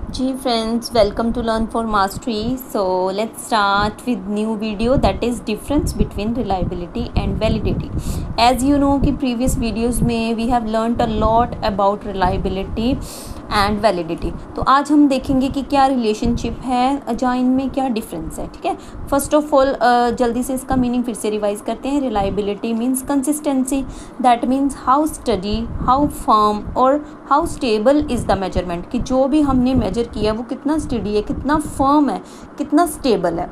Ji friends, welcome to learn for mastery. So let's start with new video that is difference between reliability and validity. As you know कि previous videos में we have learned a lot about reliability and validity. तो आज हम देखेंगे कि क्या relationship है या इनमें क्या डिफरेंस है. ठीक है, फर्स्ट ऑफ ऑल जल्दी से इसका मीनिंग फिर से रिवाइज करते हैं. Reliability means consistency, that means how steady, how firm और how stable is the measurement, कि जो भी हमने मेजर किया वो कितना स्टडी है, कितना फर्म है, कितना स्टेबल है.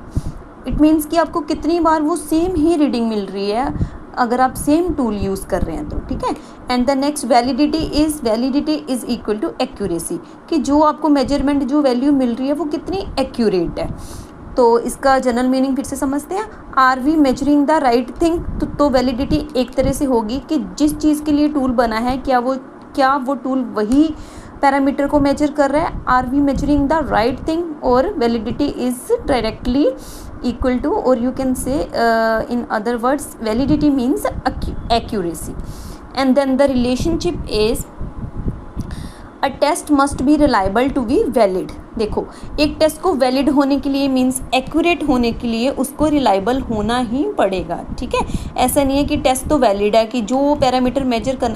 इट मीन्स कि आपको कितनी बार वो सेम ही रीडिंग मिल रही है अगर आप सेम टूल यूज़ कर रहे हैं तो. ठीक है, and the next validity is equal to accuracy, कि जो आपको मेजरमेंट जो वैल्यू मिल रही है वो कितनी एक्यूरेट है. तो इसका जनरल मीनिंग फिर से समझते हैं. Are we measuring the right thing, तो वैलिडिटी एक तरह से होगी कि जिस चीज़ के लिए टूल बना है क्या वो टूल वही पैरामीटर को मेजर कर रहा है. Are we measuring the right thing, और validity is directly equal to, or you can say in other words validity means accuracy. And then the relationship is a test must be reliable to be valid. देखो, एक test को valid होने के लिए means accurate होने के लिए उसको रिलायबल होना ही पड़ेगा. ठीक है, ऐसा नहीं है कि टेस्ट तो वैलिड है कि जो पैरामीटर मेजर कर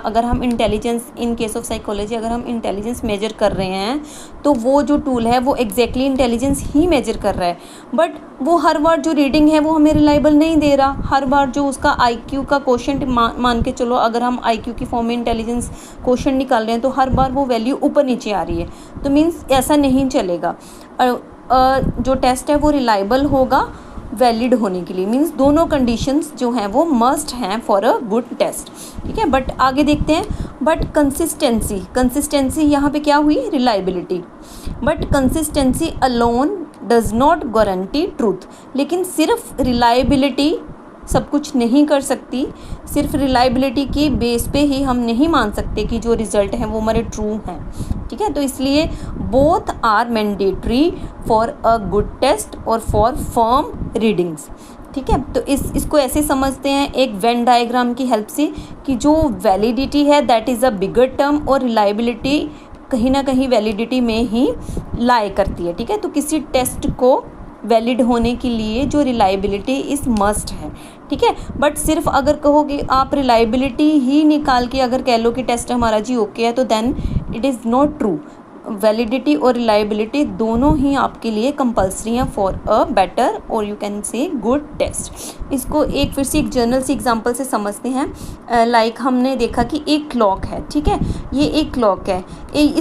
अगर हम intelligence, in case of psychology अगर हम इंटेलिजेंस मेजर कर रहे हैं तो वो जो टूल है वो एग्जैक्टली इंटेलिजेंस ही मेजर कर रहा है, बट वो हर बार जो रीडिंग है वो हमें रिलायबल नहीं दे रहा. हर बार जो उसका IQ का क्वेश्चन मान के चलो, अगर हम IQ की फॉर्म में इंटेलिजेंस क्वेश्चन निकाल रहे हैं तो हर बार वो वैल्यू ऊपर नीचे आ रही है. तो मीन्स ऐसा नहीं चलेगा. जो टेस्ट है वो रिलायबल होगा वैलिड होने के लिए. मीन्स दोनों कंडीशंस जो हैं वो मस्ट हैं फॉर अ गुड टेस्ट. ठीक है, बट आगे देखते हैं. बट कंसिस्टेंसी यहाँ पे क्या हुई, reliability. But consistency alone does not guarantee truth. लेकिन सिर्फ रिलायबिलिटी सब कुछ नहीं कर सकती. सिर्फ रिलायबिलिटी की बेस पे ही हम नहीं मान सकते कि जो रिज़ल्ट हैं वो हमारे ट्रू हैं. ठीक है, तो इसलिए both are mandatory for a good test और फॉर फर्म रीडिंग्स. ठीक है, तो इसको ऐसे समझते हैं एक वेन डायग्राम की हेल्प से, कि जो वैलिडिटी है that is a bigger term, और रिलायबिलिटी कहीं ना कहीं वैलिडिटी में ही लाई करती है. ठीक है, तो किसी टेस्ट को वैलिड होने के लिए जो रिलायबिलिटी इज़ मस्ट है. ठीक है, बट सिर्फ अगर कहोगे आप रिलायबिलिटी ही निकाल के अगर कह लो कि टेस्ट हमारा जी ओके है, तो then it is not true. Validity और रिलायबिलिटी दोनों ही आपके लिए कंपल्सरी हैं फॉर अ बेटर और you can say good test. इसको एक फिर से एक जर्नल से एग्जांपल से समझते हैं. लाइक हमने देखा कि एक क्लॉक है. ठीक है, ये एक क्लॉक है.